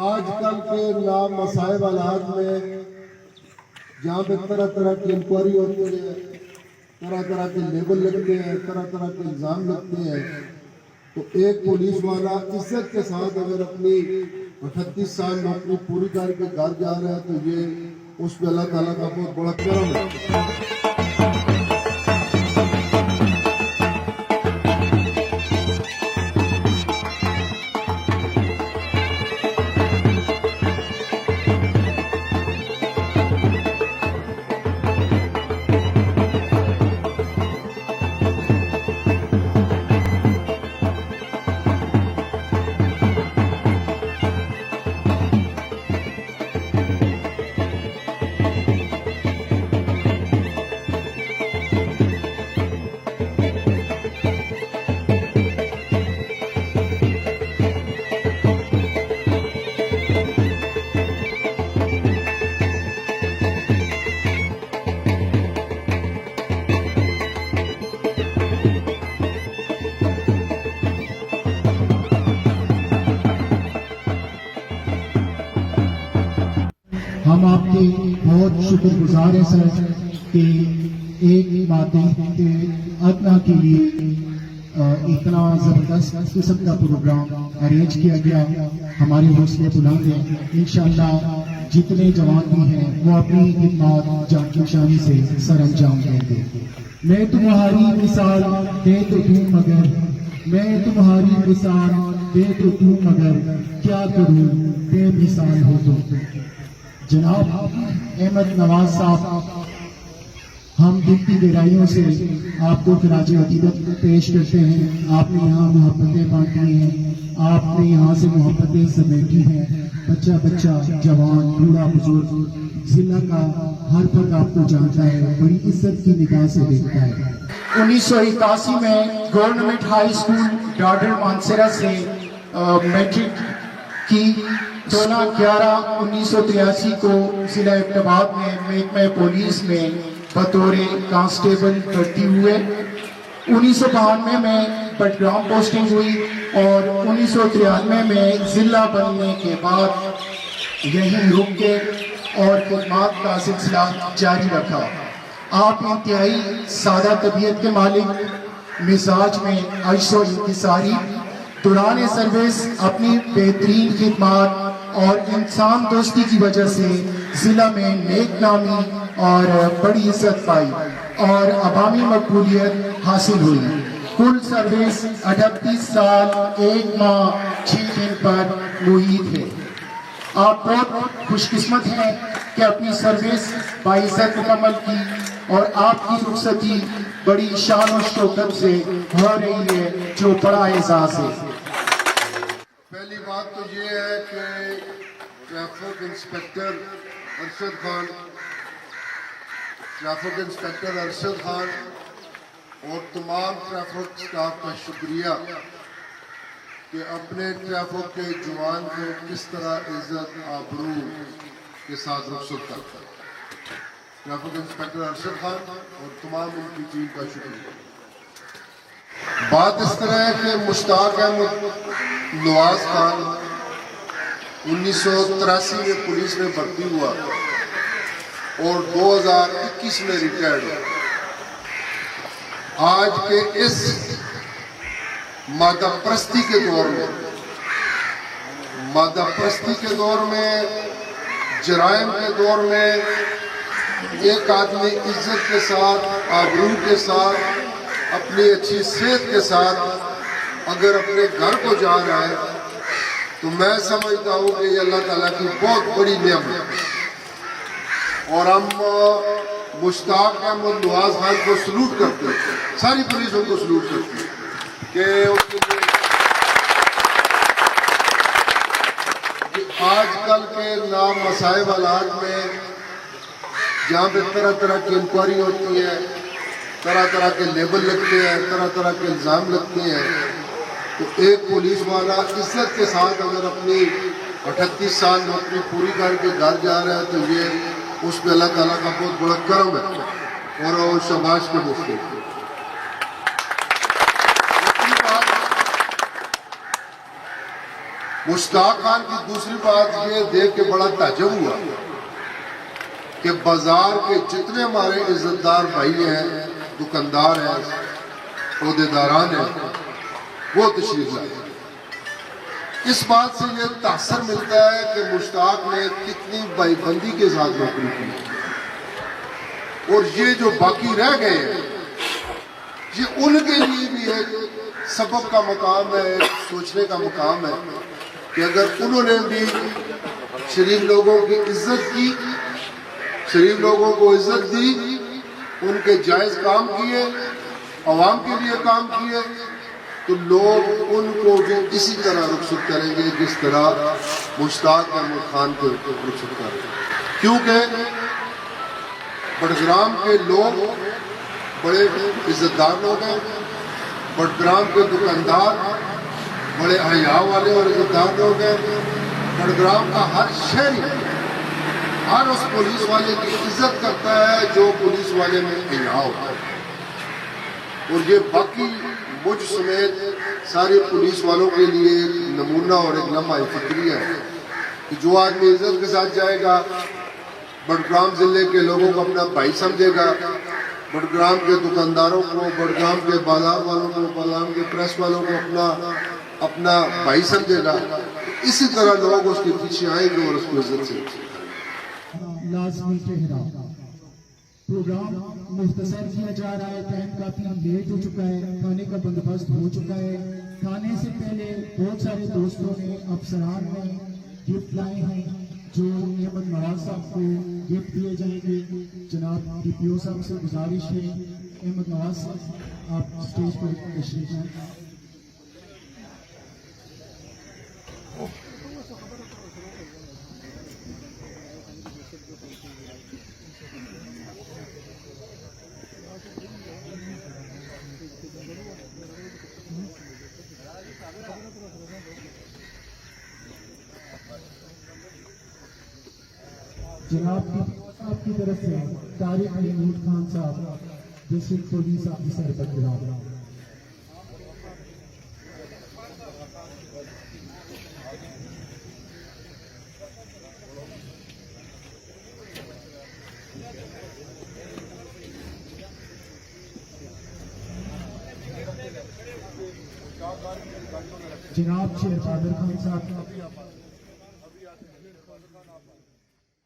آج کل کے نامسائب حالات میں جہاں پہ طرح طرح کی انکوائری ہوتی ہے، طرح طرح کے لیبل لگتے ہیں، طرح طرح کے الزام لگتے ہیں، تو ایک پولیس والا عزت کے ساتھ اگر اپنی 38 سال نوکری پوری کر کے گھر جا رہا ہے تو یہ اس پہ اللہ تعالیٰ کا بہت بڑا کرم ہے۔ ہم آپ کے بہت شکر گزار ہیں سر کہ ایک مادی کے ادنا کے لیے اتنا زبردست قسم کا پروگرام ارینج کیا گیا۔ ہمارے حوصلے بلند ہیں، انشاءاللہ جتنے جوان بھی ہیں وہ اپنی خدمات جان کی شانی سے سر انجام دیں گے۔ میں تمہاری مثال دے تو دوں مگر، میں تمہاری مثال دے تو دوں مگر، کیا کروں بے مثال ہو تو۔ جناب احمد نواز صاحب، ہم دل کی گہرائیوں سے آپ کو خراج عقیدت پیش کرتے ہیں۔ آپ نے یہاں محبتیں بانٹی ہیں، آپ نے یہاں سے محبتیں سمیٹی ہیں۔ بچہ بچہ، جوان، بوڑھا، بزرگ، ضلع کا ہر فرد آپ کو جانتا ہے، بڑی عزت کی نگاہ سے دیکھتا ہے۔ 1981 میں گورنمنٹ ہائی اسکول ڈاڈر مانسیرا سے میٹرک کی۔ 16/11/1983 کو ضلع ابٹباد میں محکمہ پولیس میں بطور کانسٹیبل بھرتی ہوئے۔ 1992 میں بٹگرام پوسٹنگ ہوئی اور 1993 میں ضلع بننے کے بعد یہیں رک کے اور خدمات کا سلسلہ جاری رکھا۔ آپ انتہائی سادہ طبیعت کے مالک، مزاج میں عجز و انکساری، دوران سروس اپنی بہترین خدمات اور انسان دوستی کی وجہ سے ضلع میں نیک نامی اور بڑی عزت پائی اور عوامی مقبولیت حاصل ہوئی۔ کل سروس 38 سال 1 ماہ 6 دن پر محیط ہے۔ آپ بہت خوش قسمت ہیں کہ اپنی سروس باعزت مکمل کی اور آپ کی رخصتی بڑی شان و شوکت سے ہو رہی ہے، جو بڑا اعزاز ہے۔ پہلی بات تو یہ ہے کہ ٹریفک انسپیکٹر ارشد خان اور تمام ٹریفک سٹاف کا شکریہ کہ اپنے ٹریفک کے جوان کو کس طرح عزت آبرو کے ساتھ رخصت کرتا ہے۔ ٹریفک انسپیکٹر ارشد خان اور تمام ان کی ٹیم کا شکریہ۔ بات اس طرح ہے کہ مشتاق احمد نواز خان 1983 میں پولیس میں بھرتی ہوا اور 2021 میں ریٹائرڈ ہوا۔ آج کے اس مادہ پرستی کے دور میں، جرائم کے دور میں، ایک آدمی عزت کے ساتھ، آبرو کے ساتھ، اپنی اچھی صحت کے ساتھ اگر اپنے گھر کو جا رہا ہے تو میں سمجھتا ہوں کہ یہ اللہ تعالیٰ کی بہت بڑی نعمت ہے، اور ہم مشتاق احمد نواز خان کو سلوٹ کرتے ہیں، ساری پولیس ان کو سلوٹ کرتی ہے کہ اس کے آج کل کے نامسائب حالات میں جہاں پہ طرح طرح کی انکوائری ہوتی ہے، طرح طرح کے لیبل لگتے ہیں، طرح طرح کے الزام لگتے ہیں، تو ایک پولیس والا عزت کے ساتھ اگر اپنی 38 سال نوکری پوری کر کے گھر جا رہا ہے تو یہ اس پہ اللہ تعالیٰ کا بہت بڑا کرم ہے اور شاباش کے مستحق ہے۔ مشتاق خان کی دوسری بات یہ دیکھ کے بڑا تعجب ہوا کہ بازار کے جتنے ہمارے عزت دار بھائی ہیں، دکاندار ہیں، عہدیداران ہیں، وہ تشریف لائے۔ اس بات سے یہ تاثر ملتا ہے کہ مشتاق نے کتنی پابندی کے ساتھ نوکری کی، اور یہ جو باقی رہ گئے ہیں یہ ان کے لیے بھی ایک سبق کا مقام ہے، ایک سوچنے کا مقام ہے کہ اگر انہوں نے بھی شریف لوگوں کی عزت کی، شریف لوگوں کو عزت دی، ان کے جائز کام کیے، عوام کے لیے کام کیے، تو لوگ ان کو بھی اسی طرح رخصت کریں گے جس طرح مشتاق احمد خان کو رخصت کرتے ہیں۔ کیونکہ بڑگرام کے لوگ بڑے عزت دار لوگ ہیں، بڑگرام کے دکاندار بڑے حیا والے اور عزت دار لوگ ہیں، بڑگرام کا ہر شہری ہر اس پولیس والے کی عزت کرتا ہے جو پولیس والے میں حیا ہوتا ہے، اور یہ باقی مجھ سمیت سارے پولیس والوں کے لیے ایک نمونہ اور ایک لمحہ فکری ہے کہ جو آدمی عزت کے ساتھ جائے گا، بڑگرام ضلع کے لوگوں کو اپنا بھائی سمجھے گا، بڑگرام کے دکانداروں کو، بڑگرام کے بازار والوں کو، بڑگرام کے پریس والوں کو اپنا بھائی سمجھے گا، اسی طرح لوگ اس کے پیچھے آئیں گے اور اس کو عزت سے لازمی ٹھہرا۔ پروگرام مختصر کیا جا رہا ہے، ٹائم کافی لیٹ ہو چکا ہے، کھانے کا بندوبست ہو چکا ہے۔ کھانے سے پہلے بہت سارے دوستوں نے، افسران نے گفٹ لائے ہیں جو احمد نواز صاحب کو گفٹ دیے جائیں گے۔ جناب ڈی پی او صاحب سے گزارش ہے، احمد نواز صاحب آپ اسٹیج پر تشریف لائیں۔ جناب آپ کی طرف سے طارق محمود خان صاحب ڈسٹرکٹ پولیس آفیسر بڑگرام۔ جناب شیر قادر خان صاحب